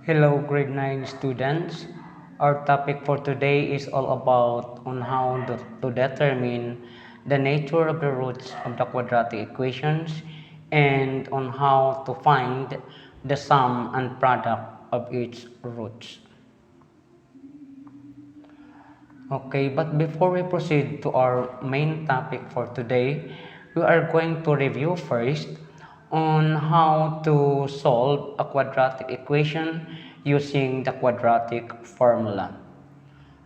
Hello grade 9 students. Our topic for today is all about on how to determine the nature of the roots of the quadratic equations and on how to find the sum and product of its roots. Okay, but before we proceed to our main topic for today, we are going to review first on how to solve a quadratic equation using the quadratic formula.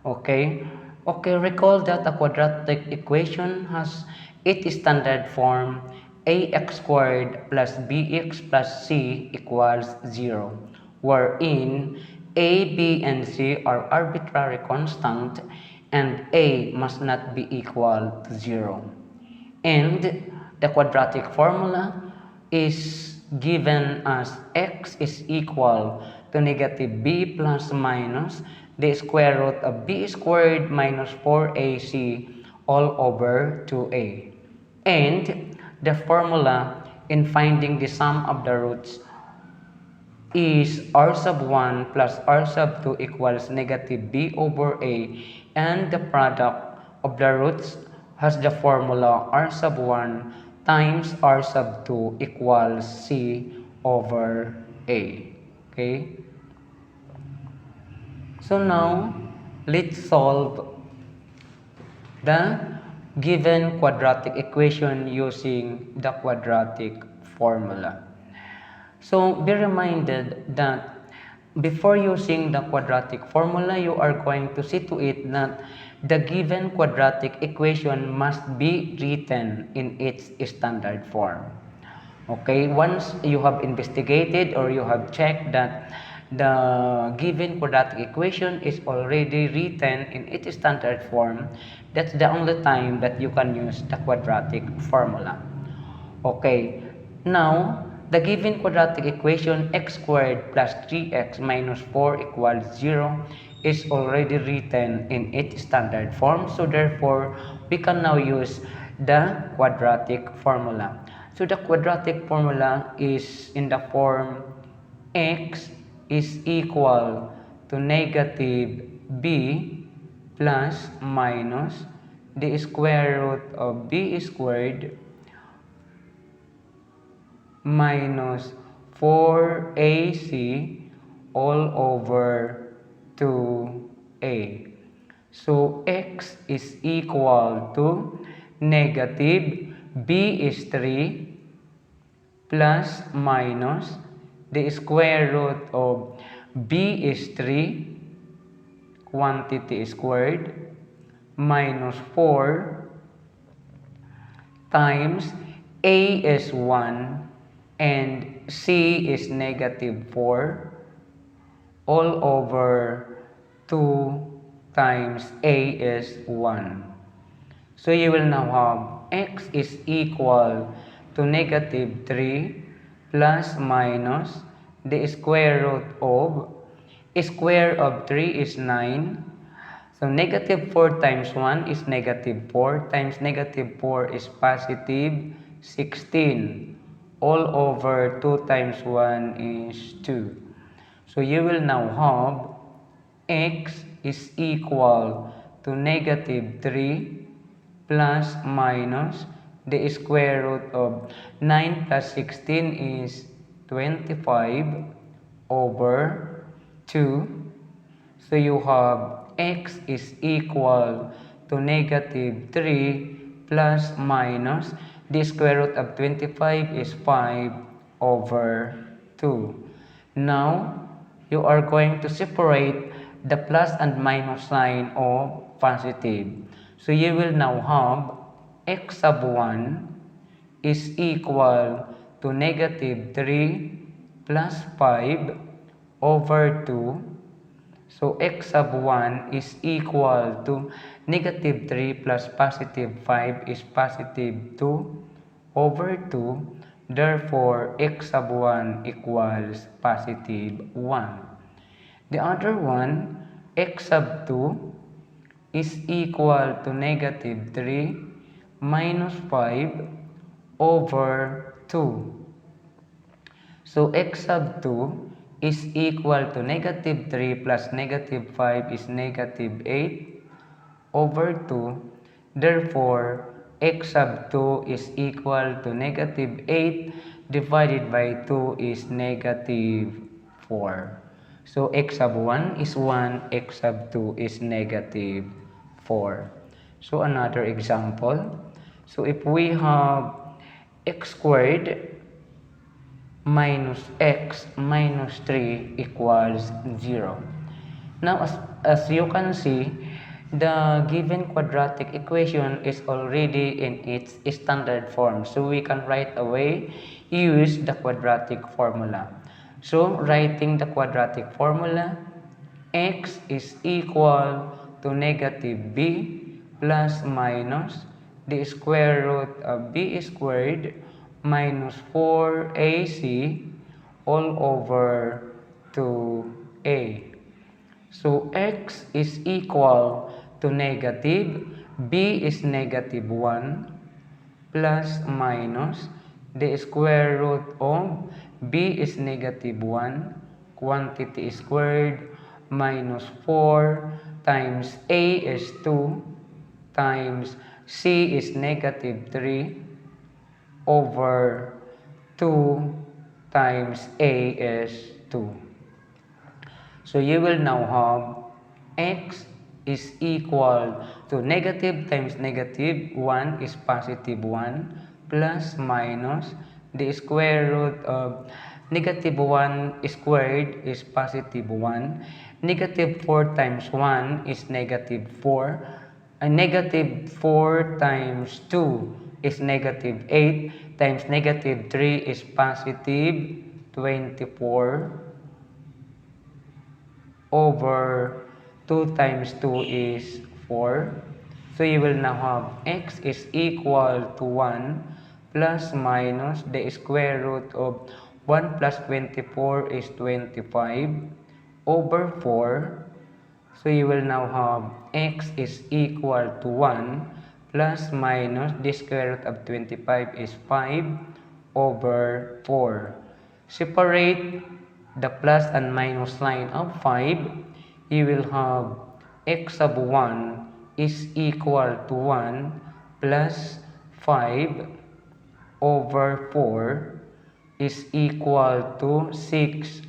Okay? Okay, recall that a quadratic equation has its standard form ax squared plus bx plus c equals 0, wherein a, b, and c are arbitrary constant and a must not be equal to 0. And the quadratic formula is given as x is equal to negative b plus minus the square root of b squared minus 4ac all over 2a. And the formula in finding the sum of the roots is r sub 1 plus r sub 2 equals negative b over a, and the product of the roots has the formula r sub 1 times r sub 2 equals c over a. Okay? So now, let's solve the given quadratic equation using the quadratic formula. So be reminded that before using the quadratic formula, you are going to see to it that the given quadratic equation must be written in its standard form. Okay, once you have investigated or you have checked that the given quadratic equation is already written in its standard form, that's the only time that you can use the quadratic formula. Okay, now the given quadratic equation x squared plus 3x minus 4 equals 0 is already written in its standard form, so therefore we can now use the quadratic formula. So the quadratic formula is in the form x is equal to negative b plus minus the square root of b squared minus 4ac all over 2a. So x is equal to negative b is 3 plus minus the square root of b is 3 quantity squared minus 4 times a is 1 and c is negative 4 all over 2 times a is 1. So you will now have x is equal to negative 3 plus minus the square of 3 is 9. So negative 4 times 1 is negative 4 times negative 4 is positive 16. All over 2 times 1 is 2. So you will now have x is equal to negative 3 plus minus the square root of 9 plus 16 is 25 over 2. So you have x is equal to negative 3 plus minus the square root of 25 is 5 over 2. Now, you are going to separate the plus and minus sign of positive. So you will now have x sub 1 is equal to negative 3 plus 5 over 2. So x sub 1 is equal to negative 3 plus positive 5 is positive 2 over 2. Therefore, x sub 1 equals positive 1. The other one, x sub 2 is equal to negative 3 minus 5 over 2. So x sub 2 is equal to negative 3 plus negative 5 is negative 8 over 2. Therefore, x sub 2 is equal to negative 8 divided by 2 is negative 4. So, x sub 1 is 1, x sub 2 is negative 4. So, another example. So, if we have x squared minus x minus 3 equals 0. Now, as you can see, the given quadratic equation is already in its standard form. So, we can right away use the quadratic formula. So, writing the quadratic formula, x is equal to negative b plus minus the square root of b squared minus 4ac all over 2a. So, x is equal to negative, b is negative 1, plus minus the square root of b is negative 1, quantity squared, minus 4 times a is 2, times c is negative 3, over 2 times a is 2. So, you will now have x is equal to negative times negative 1 is positive 1 plus minus the square root of negative 1 squared is positive 1. Negative 4 times 1 is negative 4. And negative 4 times 2 is negative 8 times negative 3 is positive 24 over 2 times 2 is 4. So, you will now have x is equal to 1 plus minus the square root of 1 plus 24 is 25 over 4. So, you will now have x is equal to 1 plus minus the square root of 25 is 5 over 4. Separate the plus and minus sign of 5. You will have x sub 1 is equal to 1 plus 5 over 4 is equal to 6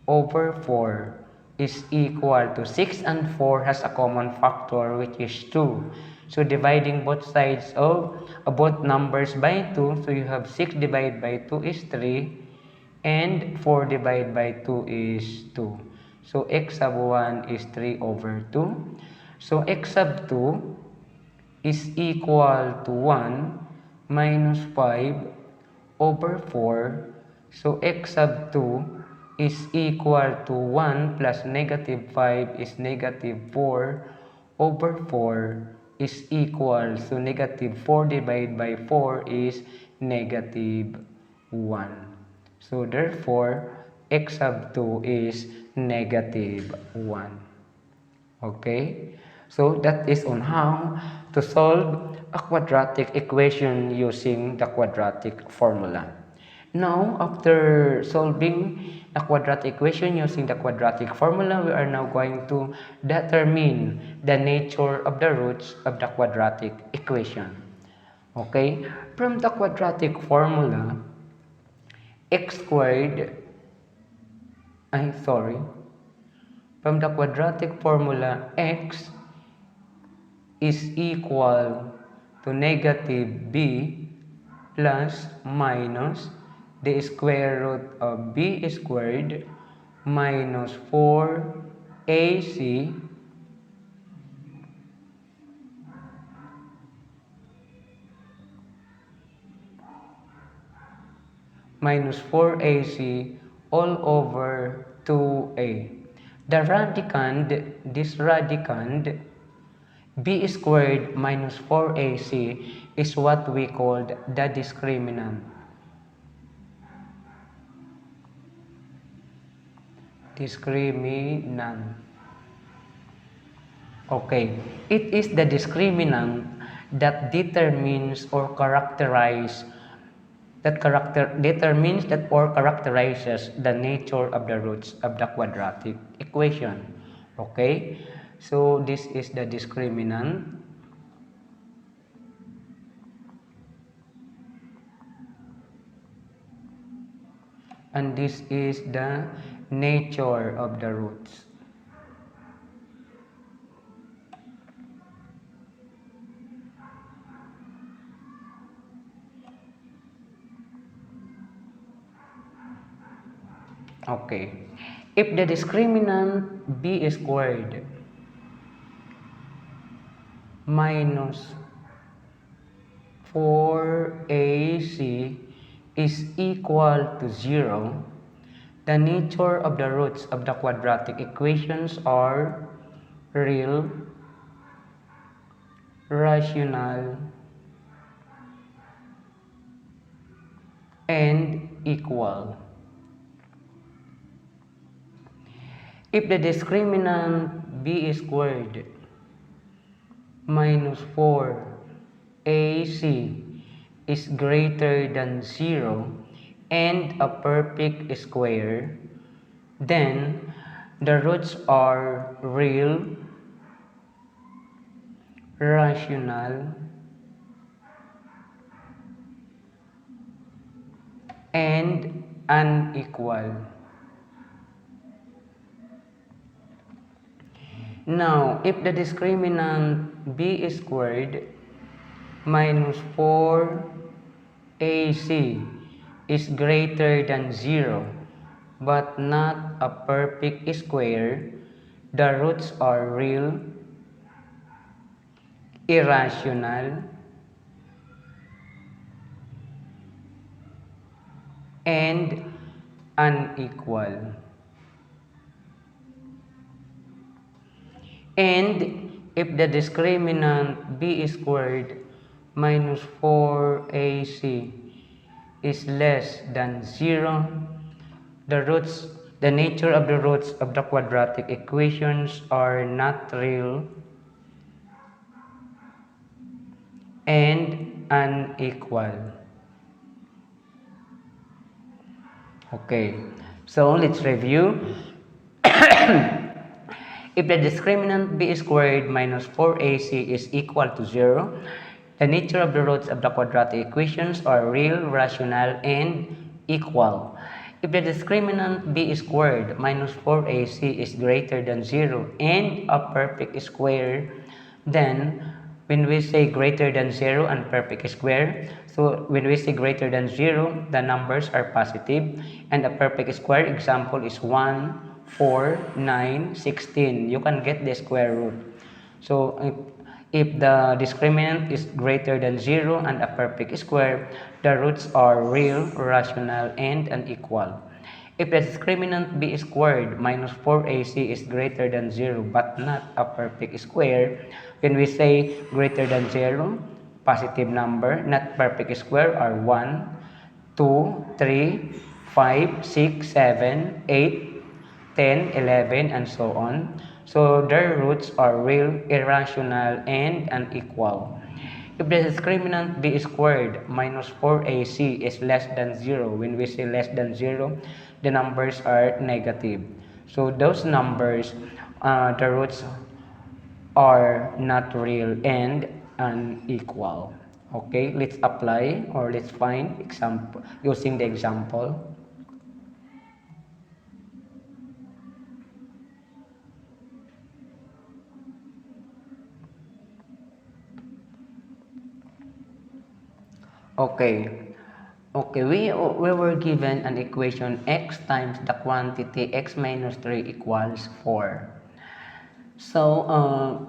over 4 is equal to 6 and 4 has a common factor which is 2. So, dividing both sides of both numbers by 2, so you have 6 divided by 2 is 3 and 4 divided by 2 is 2. So, x sub 1 is 3 over 2. So, x sub 2 is equal to 1 minus 5 over 4. So, x sub 2 is equal to 1 plus negative 5 is negative 4 over 4 is equal. So, negative 4 divided by 4 is negative 1. So, therefore, x sub 2 is negative 1. Okay? So, that is on how to solve a quadratic equation using the quadratic formula. Now, after solving a quadratic equation using the quadratic formula, we are now going to determine the nature of the roots of the quadratic equation. Okay? From the quadratic formula, x squared, from the quadratic formula, x is equal to negative b plus minus the square root of b squared minus 4ac minus 4ac all over 2a. The radicand, this radicand, b squared minus 4ac is what we called the discriminant. Discriminant. Okay, it is the discriminant that determines or characterizes that determines that or characterizes the nature of the roots of the quadratic equation. Okay, so this is the discriminant, and this is the nature of the roots. Okay, if the discriminant b squared minus 4ac is equal to 0, the nature of the roots of the quadratic equations are real, rational, and equal. If the discriminant b squared minus 4ac is greater than 0 and a perfect square, then the roots are real, rational, and unequal. Now, if the discriminant b squared minus 4ac is greater than 0 but not a perfect square, the roots are real, irrational, and unequal. And if the discriminant b squared minus 4ac is less than 0, the nature of the roots of the quadratic equations are not real and unequal. Okay, so let's review. If the discriminant b squared minus 4ac is equal to 0, the nature of the roots of the quadratic equations are real, rational, and equal. If the discriminant b squared minus 4ac is greater than 0 and a perfect square, then when we say greater than 0 and perfect square, so when we say greater than 0, the numbers are positive, and a perfect square example is 1, 4, 9, 16. You can get the square root. So if the discriminant is greater than 0 and a perfect square, the roots are real, rational, and unequal. If the discriminant b squared minus 4ac is greater than 0 but not a perfect square, when we say greater than 0, positive number, not perfect square, are 1, 2, 3, 5, 6, 7, 8, 10, 11, and so on. So their roots are real, irrational, and unequal. If the discriminant b squared minus 4ac is less than 0, when we say less than 0, the numbers are negative. So those numbers, the roots are not real and unequal. Okay, let's apply or let's find example using the example. Okay. Okay, we were given an equation x times the quantity x minus 3 equals 4. So,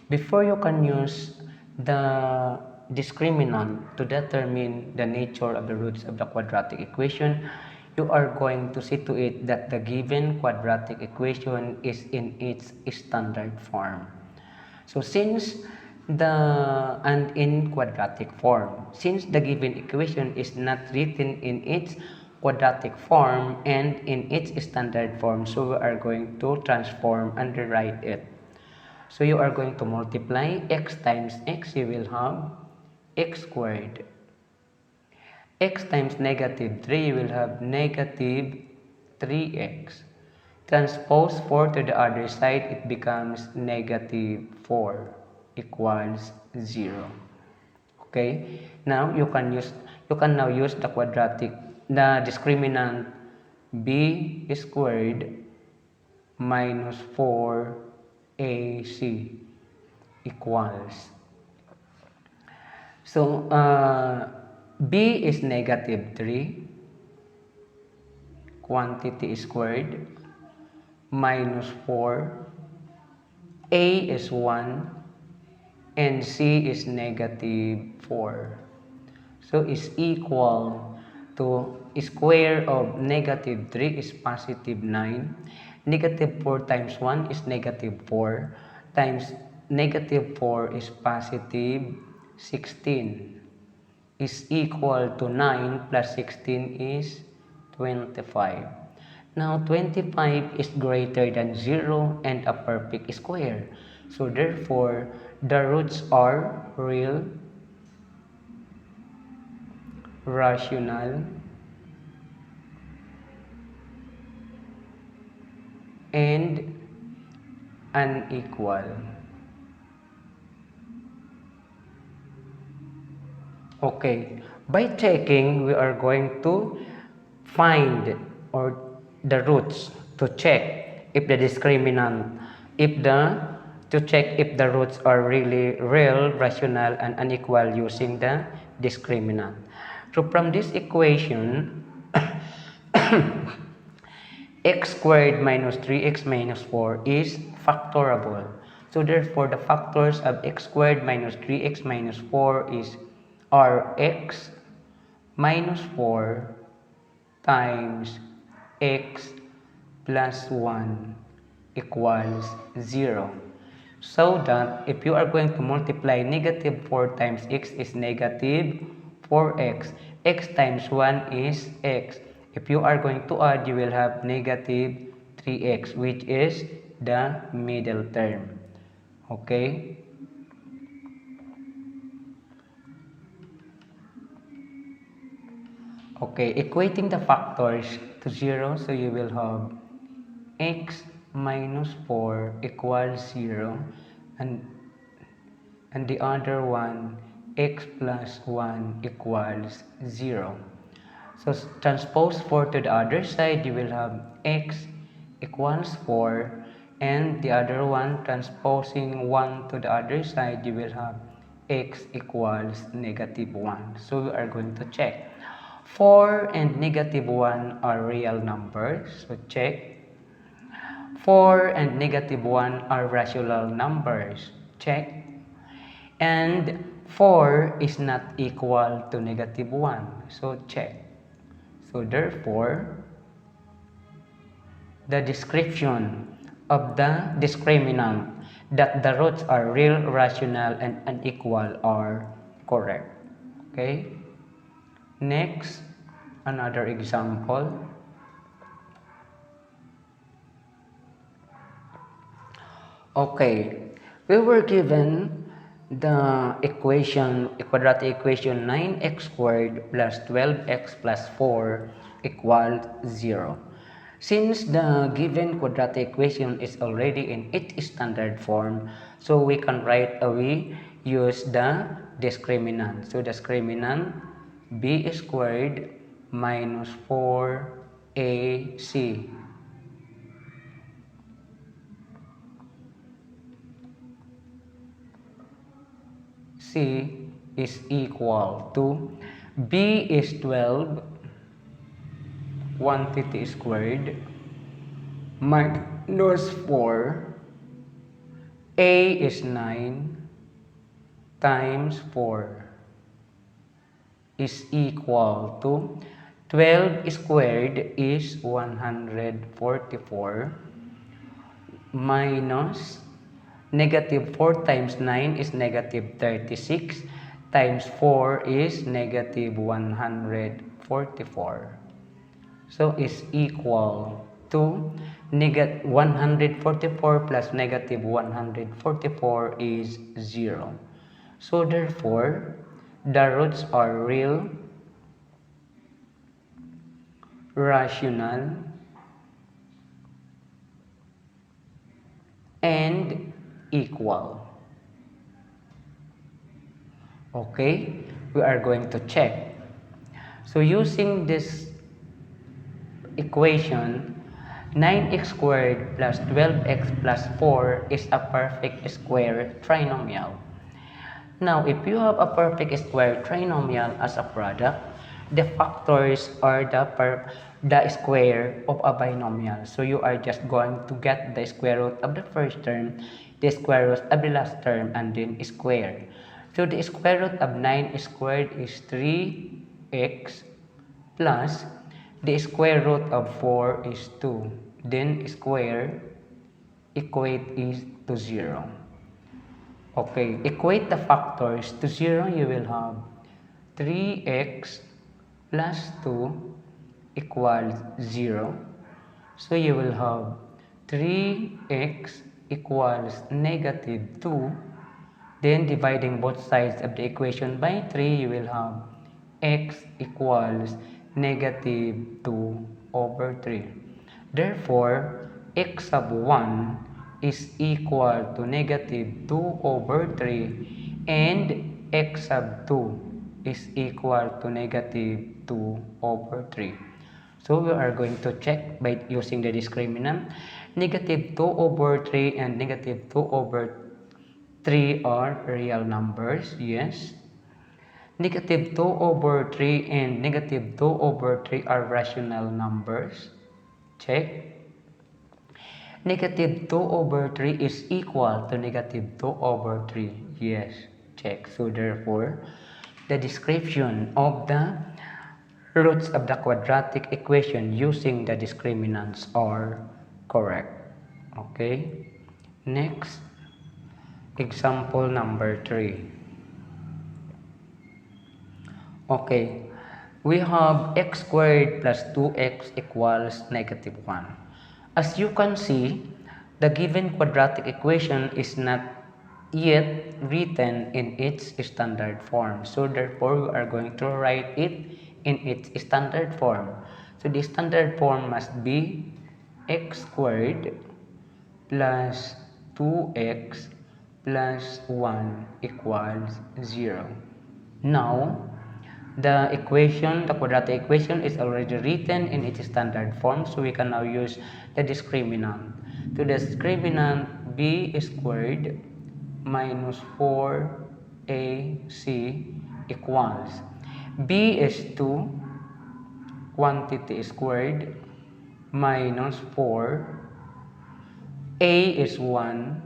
before you can use the discriminant to determine the nature of the roots of the quadratic equation, you are going to see to it that the given quadratic equation is in its standard form. So in quadratic form, since the given equation is not written in its quadratic form and in its standard form, so we are going to transform and rewrite it. So you are going to multiply x times x, you will have x squared. x times negative 3, you will have negative 3x. Transpose 4 to the other side, it becomes negative 4 equals 0. Okay? Now you can now use the discriminant b squared minus 4ac equals. So b is negative 3 quantity squared minus 4, a is 1, and c is negative 4. So is equal to square of negative 3 is positive 9. Negative 4 times 1 is negative 4 times negative 4 is positive 16 is equal to 9 plus 16 is 25. Now 25 is greater than 0 and a perfect square. So therefore, the roots are real, rational, and unequal. Okay, by checking, we are going to find or the roots to check if the discriminant, to check if the roots are really real, rational, and unequal using the discriminant. So from this equation, x squared minus 3x minus 4 is factorable. So therefore, the factors of x squared minus 3x minus 4 are x minus 4 times x plus 1 equals 0. So that if you are going to multiply negative 4 times x is negative 4x. X times 1 is x. If you are going to add, you will have negative 3x, which is the middle term. Okay? Okay, equating the factors to 0, so you will have x minus 4 equals 0, and the other one, x plus 1 equals 0. So transpose 4 to the other side, you will have x equals 4, and the other one, transposing 1 to the other side, you will have x equals negative 1. So we are going to check. 4 and negative 1 are real numbers, so check. 4 and negative 1 are rational numbers, check. And 4 is not equal to negative 1, so check. So therefore, the description of the discriminant that the roots are real, rational, and unequal are correct. Okay? Next, another example. Okay, we were given the quadratic equation 9x squared plus 12x plus 4 equals 0. Since the given quadratic equation is already in its standard form, so we can use the discriminant. So discriminant b squared minus 4ac C is equal to B is 12 quantity squared minus 4, A is 9 times 4 is equal to 12 squared is 144 minus negative 4 times 9 is negative 36 times 4 is negative 144. So is equal to negative 144 plus negative 144 is 0. So therefore, the roots are real, rational, and equal. Okay, we are going to check. So using this equation, 9x squared plus 12x plus 4 is a perfect square trinomial. Now, if you have a perfect square trinomial as a product, the factors are the square of a binomial. So you are just going to get the square root of the first term, the square root of the last term, and then square. So the square root of 9 squared is 3x plus the square root of 4 is 2. Then square equate is to 0. Okay, equate the factors to 0, you will have 3x plus 2 equals 0. So you will have 3x equals negative 2. Then dividing both sides of the equation by 3, you will have x equals negative 2 over 3. Therefore, x sub 1 is equal to negative 2 over 3 and x sub 2 is equal to negative 2 over 3. So we are going to check by using the discriminant. Negative 2 over 3 and negative 2 over 3 are real numbers, yes. Negative 2 over 3 and negative 2 over 3 are rational numbers. Check. Negative 2 over 3 is equal to negative 2 over 3. Yes, check. So therefore, the description of the roots of the quadratic equation using the discriminants are correct. Okay. Next, example number 3. Okay, we have x squared plus 2x equals negative 1. As you can see, the given quadratic equation is not yet written in its standard form. So therefore, we are going to write it in its standard form. So the standard form must be x squared plus 2x plus 1 equals 0. Now, the quadratic equation is already written in its standard form, so we can now use the discriminant. To the discriminant, b squared minus 4ac equals, b is 2 quantity squared minus 4, a is 1,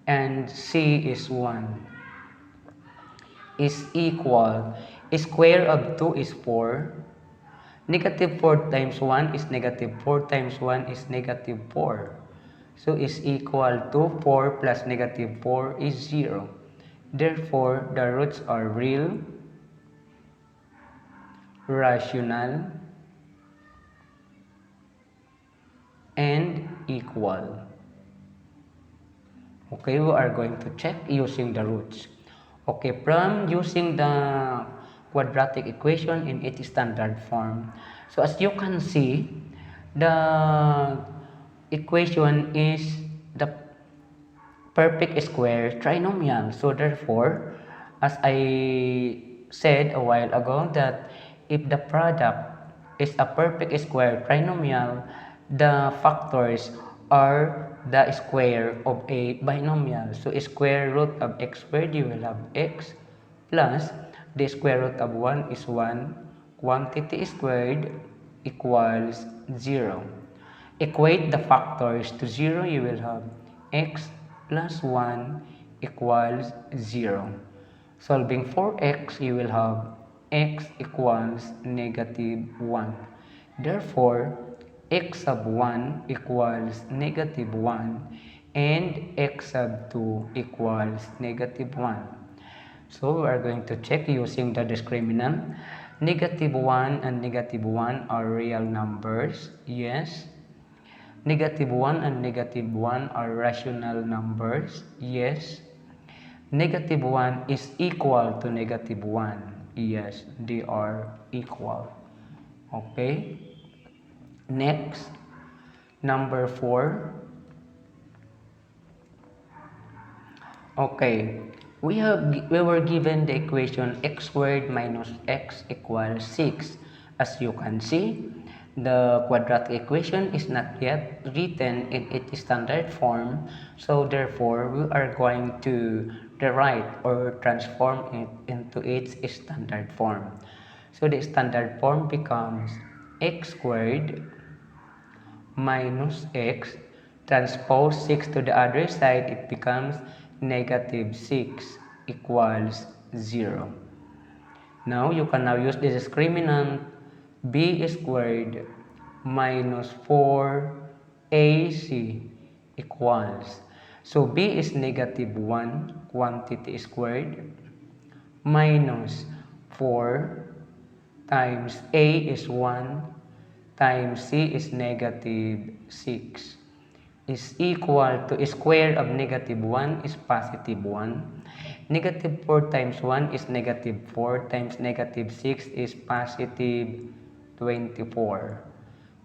and c is 1. Is equal, square of 2 is 4, negative 4 times 1 is negative 4 times 1 is negative 4. So is equal to 4 plus negative 4 is 0. Therefore, the roots are real, rational, and equal. Okay, we are going to check using the roots. Okay, from using the quadratic equation in its standard form. So as you can see, the equation is the perfect square trinomial. So therefore, as I said a while ago, that if the product is a perfect square trinomial, the factors are the square of a binomial. So square root of x squared, you will have x plus the square root of 1 is 1, quantity squared equals 0. Equate the factors to 0, you will have x plus 1 equals 0. Solving for x, you will have x equals negative 1. Therefore, x sub 1 equals negative 1 and x sub 2 equals negative 1. So we are going to check using the discriminant. Negative 1 and negative 1 are real numbers. Yes. Negative 1 and negative 1 are rational numbers. Yes. Negative 1 is equal to negative 1. Yes, they are equal. Okay. Next, number 4. Okay, we were given the equation x squared minus x equals 6. As you can see, the quadratic equation is not yet written in its standard form, so therefore we are going to rewrite or transform it into its standard form. So the standard form becomes x squared minus x, transpose 6 to the other side, it becomes negative 6 equals 0. Now you can now use the discriminant b squared minus 4ac equals. So b is negative 1 quantity squared minus 4 times a is 1 times c is negative 6 is equal to square of negative 1 is positive 1. Negative 4 times 1 is negative 4 times negative 6 is positive 24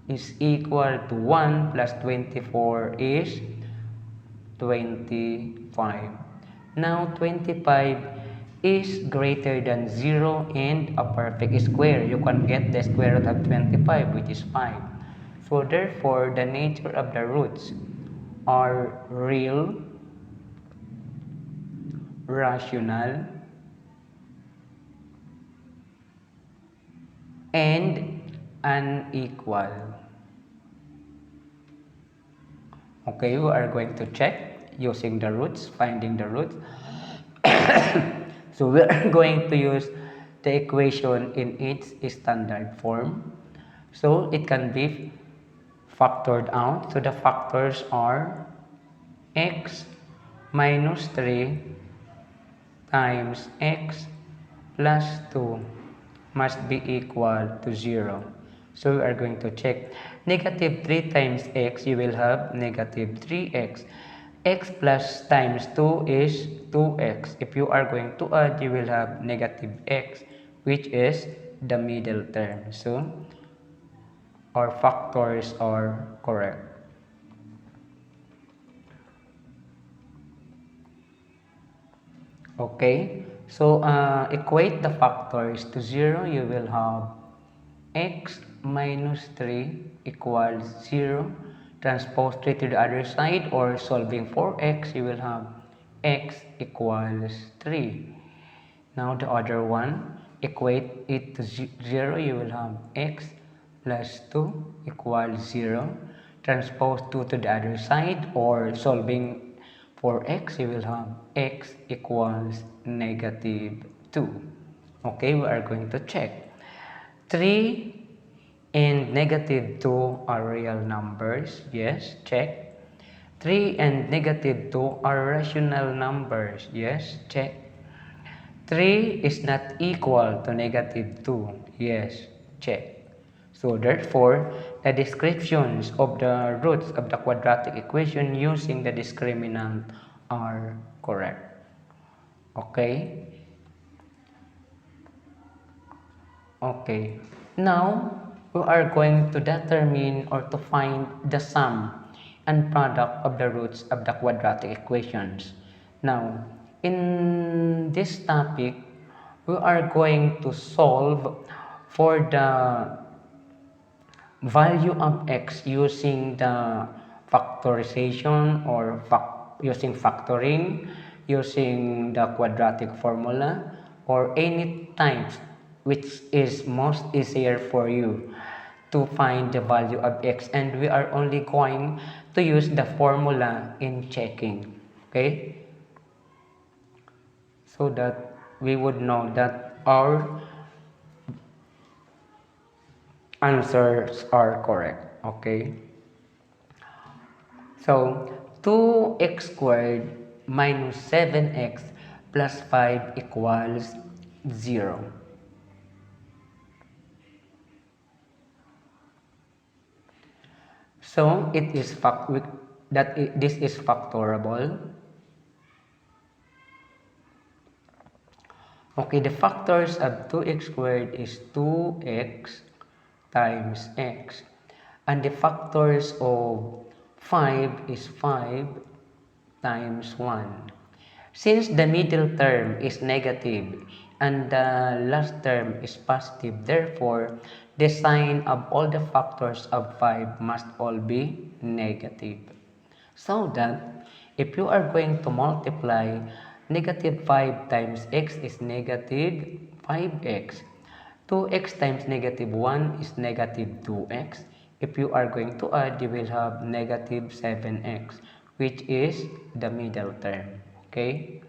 is equal to 1 plus 24 is 25. Now 25 is greater than 0 and a perfect square. You can get the square root of 25, which is 5. So therefore, the nature of the roots are real, rational, and unequal. Okay, we are going to check using the roots, finding the roots. So we are going to use the equation in its standard form. So it can be factored out. So the factors are x minus 3 times x plus 2 must be equal to 0. So we are going to check. Negative 3 times x, you will have negative 3x. X plus times 2 is 2x. If you are going to add, you will have negative x, which is the middle term. So our factors are correct. Okay, so equate the factors to 0. You will have x minus 3 equals 0. Transpose 3 to the other side, or solving for x, you will have x equals 3. Now the other one, equate it to 0. You will have x plus 2 equals 0. Transpose 2 to the other side, or solving for x, you will have x equals negative 2. Okay, we are going to check. 3 and negative 2 are real numbers. Yes, check. 3 and negative 2 are rational numbers. Yes, check. 3 is not equal to negative 2. Yes, check. So therefore, the descriptions of the roots of the quadratic equation using the discriminant are correct. Okay? Okay. Now, we are going to determine or to find the sum and product of the roots of the quadratic equations. Now, in this topic, we are going to solve for the value of x using the factorization or using factoring, using the quadratic formula, or any types which is most easier for you to find the value of x, and we are only going to use the formula in checking. Okay, so that we would know that our answers are correct. Okay, so 2x squared minus 7x plus 5 equals 0. So it is this is factorable. Okay, the factors of 2x squared is 2x times x. And the factors of 5 is 5 times 1. Since the middle term is negative and the last term is positive, therefore, the sign of all the factors of 5 must all be negative. So that if you are going to multiply, negative 5 times x is negative 5x. 2x times negative 1 is negative 2x. If you are going to add, you will have negative 7x, which is the middle term. Okay?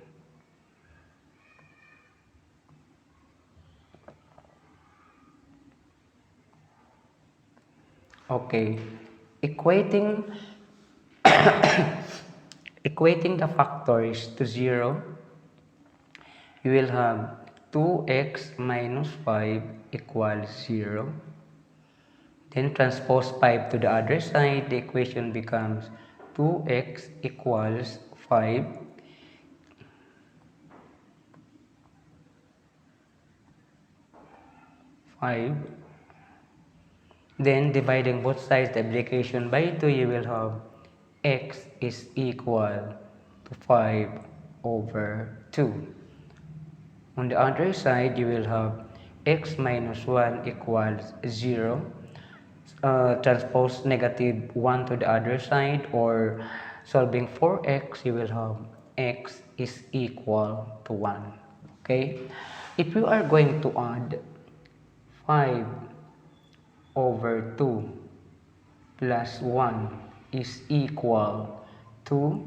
Okay. Equating equating the factors to 0, you will have 2x minus 5 equals 0. Then transpose 5 to the other side, the equation becomes 2x equals 5. 5. Then dividing both sides the equation by 2, you will have x is equal to 5 over 2. On the other side, you will have x minus 1 equals 0. Transpose negative 1 to the other side, or solving for x, you will have x is equal to 1. Okay? If you are going to add 5 over 2 plus 1 is equal to,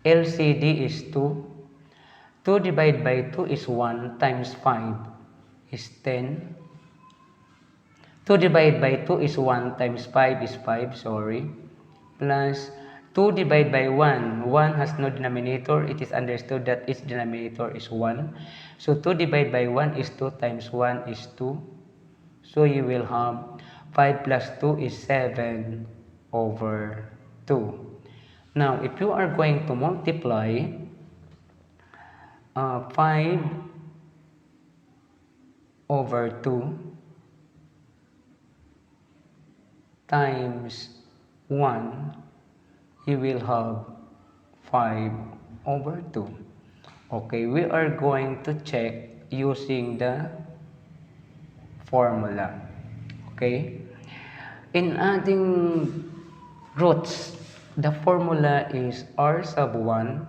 LCD is 2. 2 divided by 2 is 1 times 5 is 10. 2 divided by 2 is 1 times 5 is 5, sorry. Plus 2 divided by 1. 1 has no denominator. It is understood that its denominator is 1. So 2 divided by 1 is 2 times 1 is 2. So you will have 5 plus 2 is 7 over 2. Now, if you are going to multiply 5 over 2 times 1, you will have 5 over 2. Okay, we are going to check using the formula. Okay, in adding roots, the formula is r sub 1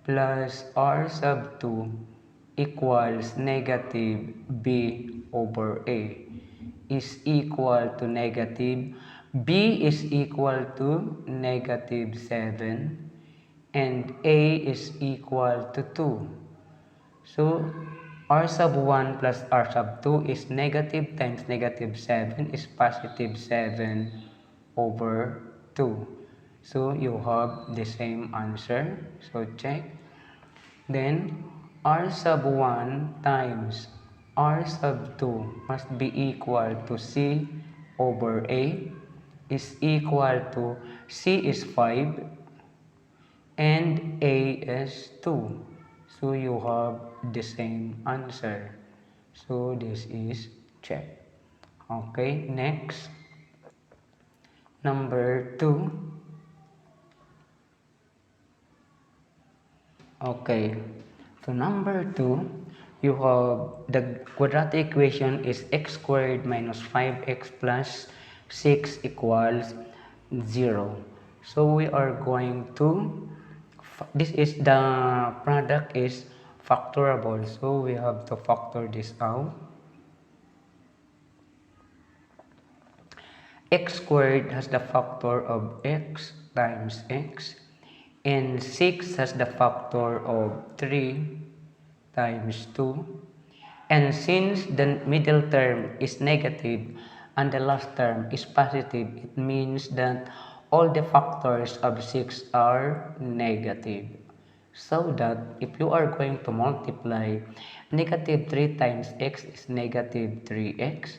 plus r sub 2 equals negative b over a is equal to negative, b is equal to negative 7, and a is equal to 2. So, r sub 1 plus r sub 2 is negative times negative 7 is positive 7 over 2. So, you have the same answer. So, check. Then, r sub 1 times r sub 2 must be equal to c over a is equal to c is 5 and a is 2. So you have the same answer. So this is check. Okay, next. Number 2. Okay, so number 2, you have the quadratic equation is x squared minus 5x plus 6 equals 0. So we are going to, this is the product is factorable. So we have to factor this out. X squared has the factor of x times x. And 6 has the factor of 3 times 2. And since the middle term is negative and the last term is positive, it means that all the factors of 6 are negative. So that if you are going to multiply, negative 3 times x is negative 3x.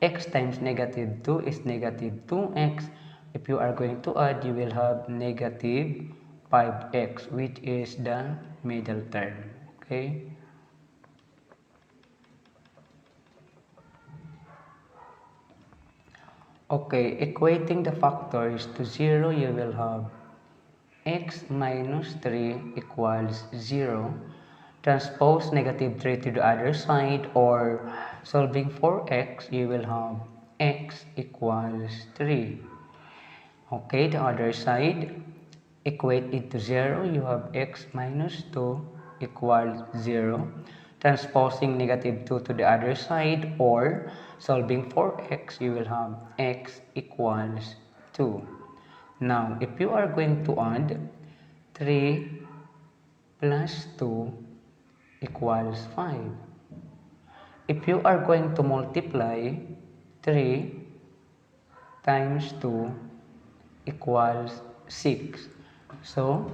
X times negative 2 is negative 2x. If you are going to add, you will have negative 5x, which is the middle term. Okay? Okay, equating the factors to 0, you will have x minus 3 equals 0. Transpose negative 3 to the other side, or solving for x, you will have x equals 3. Okay, the other side, equate it to 0, you have x minus 2 equals 0. Transposing negative 2 to the other side, or solving for x, you will have x equals 2. Now, if you are going to add 3 plus 2 equals 5. If you are going to multiply 3 times 2 equals 6. So,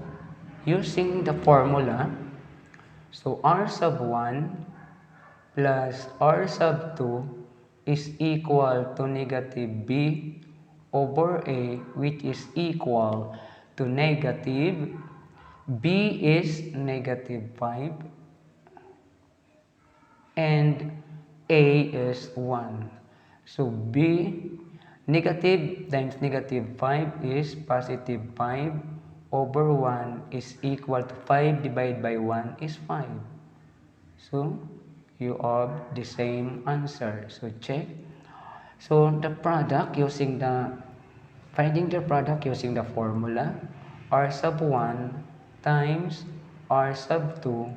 using the formula, so r sub 1 plus r sub 2 is equal to negative b over a, which is equal to negative b is negative 5 and a is 1. So b negative times negative 5 is positive 5 over 1 is equal to 5 divided by 1 is 5. So you have the same answer. So check. So the product using the finding the product using the formula, r sub 1 times r sub 2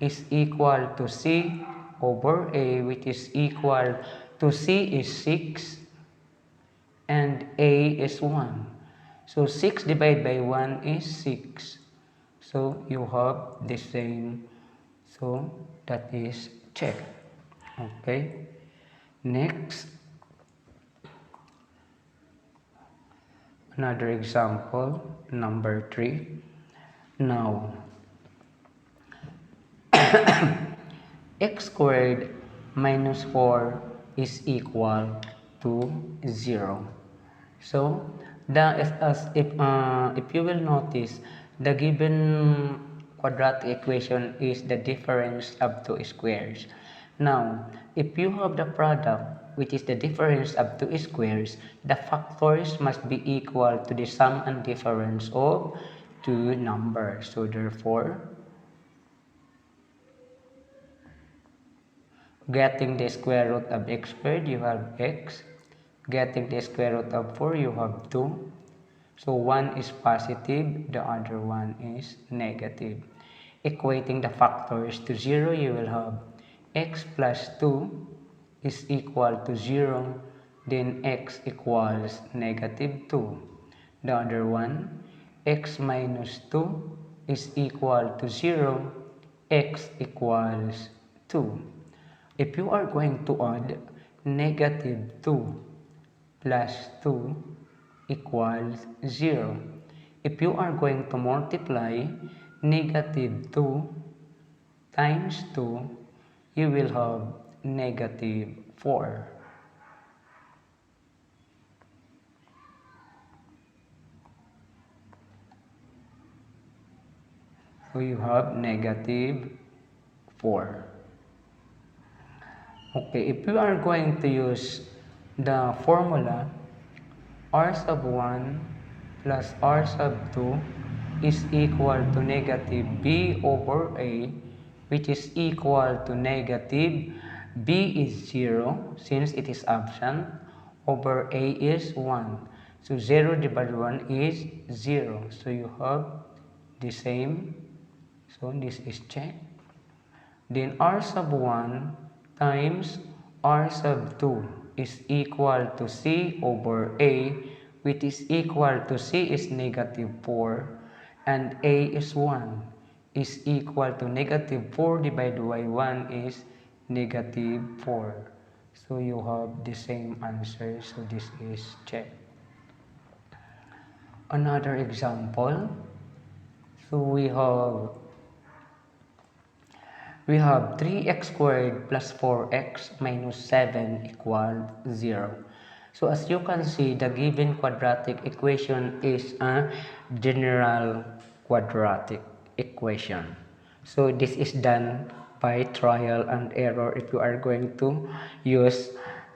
is equal to c over a, which is equal to c is 6 and a is 1. So 6 divided by 1 is 6. So you have the same. So that is check. Okay. Next, another example, number 3. Now, x squared minus 4 is equal to 0. So, if you will notice, the given quadratic equation is the difference of two squares. Now, if you have the product, which is the difference of two squares, the factors must be equal to the sum and difference of two numbers. So, therefore, getting the square root of x squared, you have x. Getting the square root of 4, you have 2. So, one is positive, the other one is negative. Equating the factors to 0, you will have x plus 2 is equal to 0, then x equals negative 2. The other one, x minus 2 is equal to 0, x equals 2. If you are going to add negative 2 plus 2 equals 0. If you are going to multiply negative 2 times 2, you will have negative 4. So you have negative 4. Okay, if you are going to use the formula, r sub 1 plus r sub 2 is equal to negative b over a, which is equal to negative b is 0 since it is absent, over a is 1. So 0 divided by 1 is 0. So you have the same. So this is checked. Then r sub 1 times r sub 2 is equal to c over a, which is equal to c is negative 4 and a is 1, is equal to negative 4 divided by 1 is negative 4. So you have the same answer. So this is checked. Another example. So we have 3x squared plus 4x minus 7 equal 0. So as you can see, the given quadratic equation is a general quadratic equation. So this is done by trial and error if you are going to use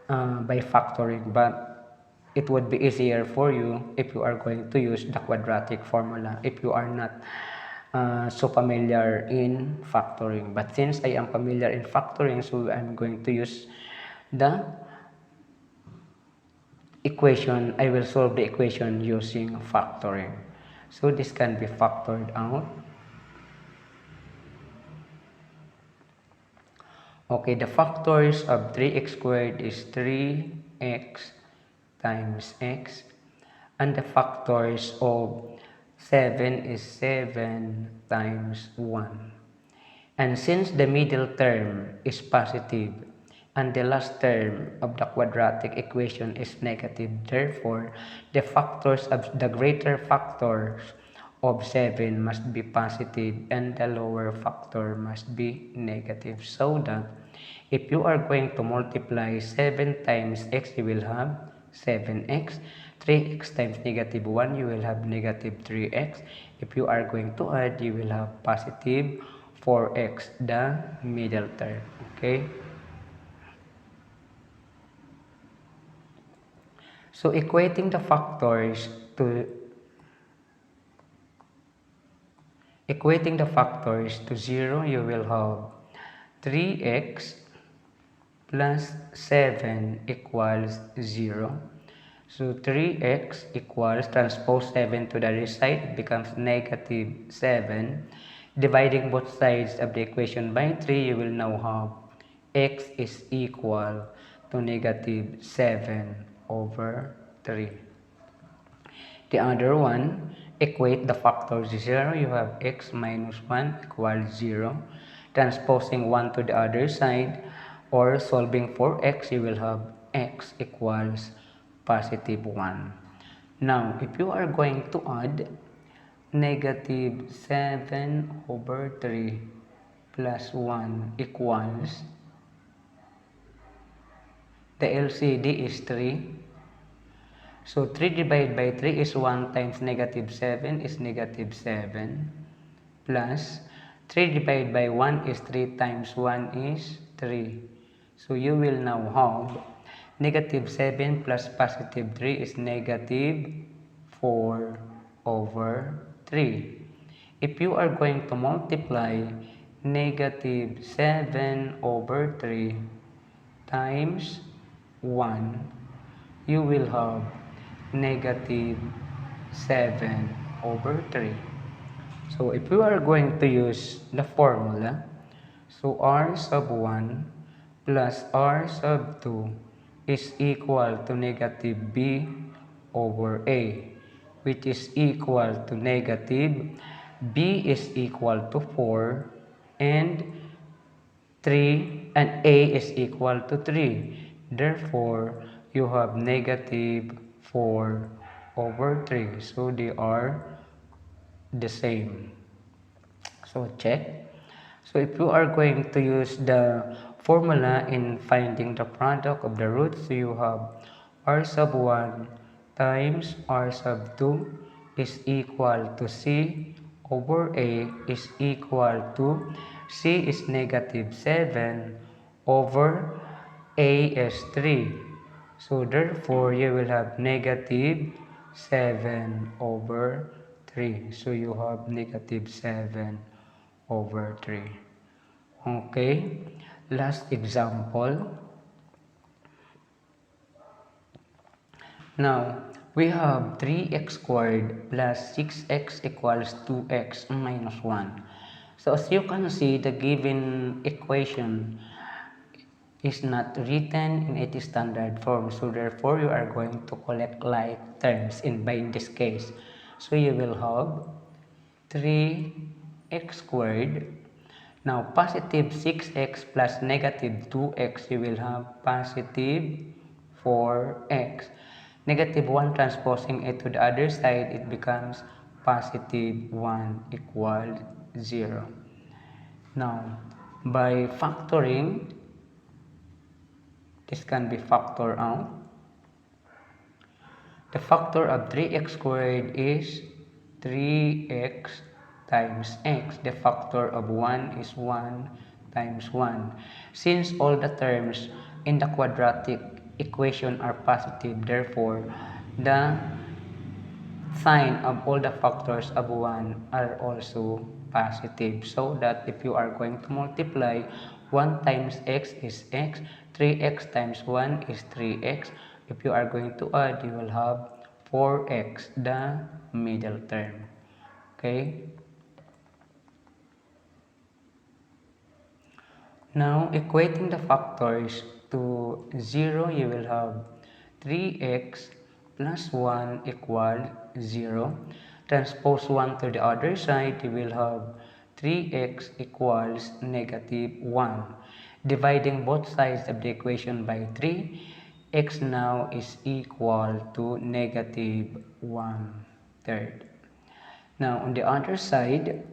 by factoring. But it would be easier for you if you are going to use the quadratic formula if you are not so familiar in factoring. But since I am familiar in factoring, so I'm going to use the equation. I will solve the equation using factoring. So this can be factored out. Okay, the factors of 3x squared is 3x times x, and the factors of 7 is 7 times 1. And since the middle term is positive and the last term of the quadratic equation is negative, therefore the factors of the greater factors of 7 must be positive and the lower factor must be negative, so that if you are going to multiply 7 times x, you will have 7x. 3x times negative 1, you will have negative 3x. If you are going to add, you will have positive 4x, the middle term. Okay? So equating the factors to 0, you will have 3x plus 7 equals 0. So 3x equals, transpose 7 to the other side, it becomes negative 7. Dividing both sides of the equation by 3, you will now have x is equal to negative 7 over 3. The other one, equate the factors 0. You have x minus 1 equals 0. Transposing 1 to the other side or solving for x, you will have x equals positive 1. Now, if you are going to add negative 7 over 3 plus 1 equals, the LCD is 3. So 3 divided by 3 is 1 times negative 7 is negative 7 plus 3 divided by 1 is 3 times 1 is 3. So you will now have negative 7 plus positive 3 is negative 4 over 3. If you are going to multiply negative 7 over 3 times 1, you will have negative 7 over 3. So if you are going to use the formula, so r sub 1 plus r sub 2 is equal to negative b over a, which is equal to negative b is equal to 4 and 3 and a is equal to 3. Therefore, you have negative 4 over 3. So they are the same. So check. So if you are going to use the formula in finding the product of the roots, so you have r sub 1 times r sub 2 is equal to c over a is equal to c is negative 7 over a is 3. So therefore, you will have negative 7 over 3. So you have negative 7 over 3. Okay, last example. Now, we have 3x squared plus 6x equals 2x minus 1. So as you can see, the given equation is not written in its standard form. So therefore, you are going to collect like terms in this case. So you will have 3x squared. Now, positive 6x plus negative 2x, you will have positive 4x. Negative 1 transposing it to the other side, it becomes positive 1 equals 0. Now, by factoring, this can be factored out. The factor of 3x squared is 3x times x. The factor of 1 is 1 times 1. Since all the terms in the quadratic equation are positive. Therefore, the sign of all the factors of 1 are also positive. So that if you are going to multiply, 1 times x is x, 3x times 1 is 3x. If you are going to add, you will have 4x, the middle term. Okay? Now, equating the factors to 0, you will have 3x plus 1 equal 0. Transpose 1 to the other side, you will have 3x equals negative 1. Dividing both sides of the equation by 3, x now is equal to negative 1/3. Now, on the other side,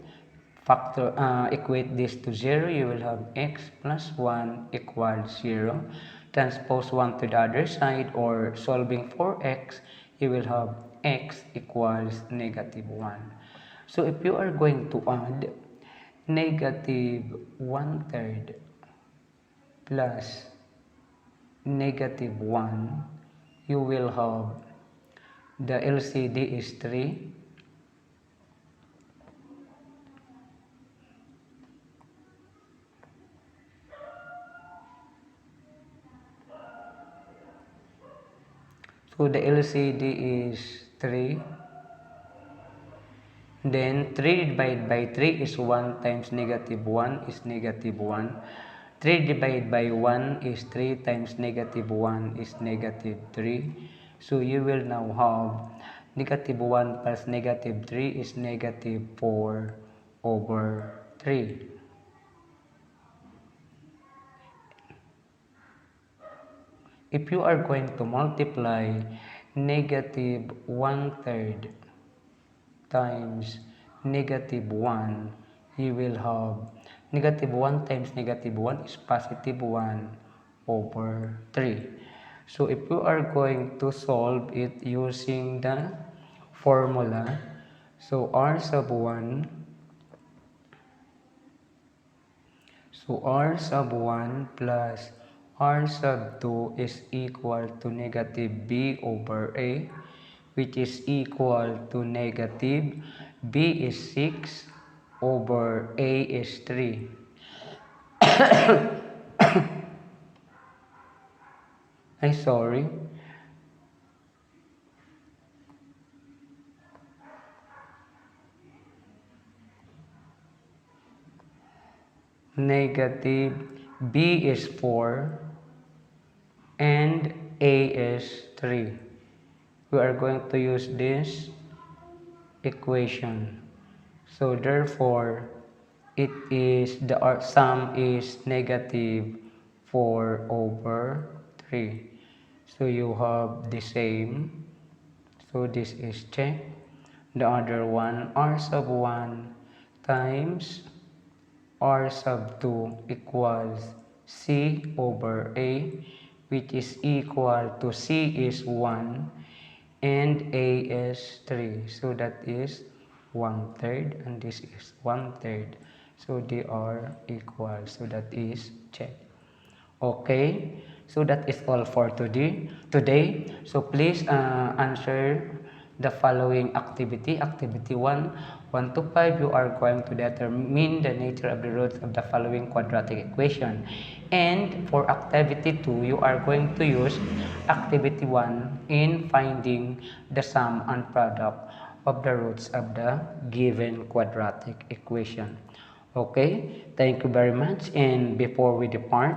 equate this to 0, you will have x plus 1 equals 0. Transpose 1 to the other side, or solving for x, you will have x equals negative 1. So if you are going to add negative 1/3 plus negative 1, you will have the LCD is 3. So the LCD is 3. Then 3 divided by 3 is 1 times negative 1 is negative 1. 3 divided by 1 is 3 times negative 1 is negative 3. So you will now have negative 1 plus negative 3 is negative 4/3. If you are going to multiply negative 1/3 times negative 1, you will have negative 1 times negative 1 is positive 1/3. So if you are going to solve it using the formula, so r sub 1 plus r sub 2 is equal to negative b/a, which is equal to negative b is 6/a is 3. Sorry. Negative b is 4 and a is 3. We are going to use this equation. So therefore, it is the sum is negative 4/3. So you have the same. So this is check. The other one, r sub 1 times r sub 2 equals c/a, which is equal to c is 1 and a is 3. So that is 1/3 and this is 1/3. So they are equal. So that is check. Okay, so that is all for today. So please answer the following activity. Activity 1, 1 to 5, you are going to determine the nature of the roots of the following quadratic equation. And for activity 2, you are going to use activity 1 in finding the sum and product of the roots of the given quadratic equation. Okay, thank you very much. And before we depart,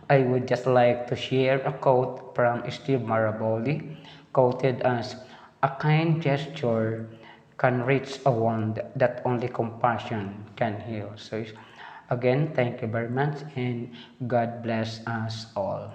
I would just like to share a quote from Steve Maraboli, quoted as, "A kind gesture can reach a wound that only compassion can heal." So again, thank you very much and God bless us all.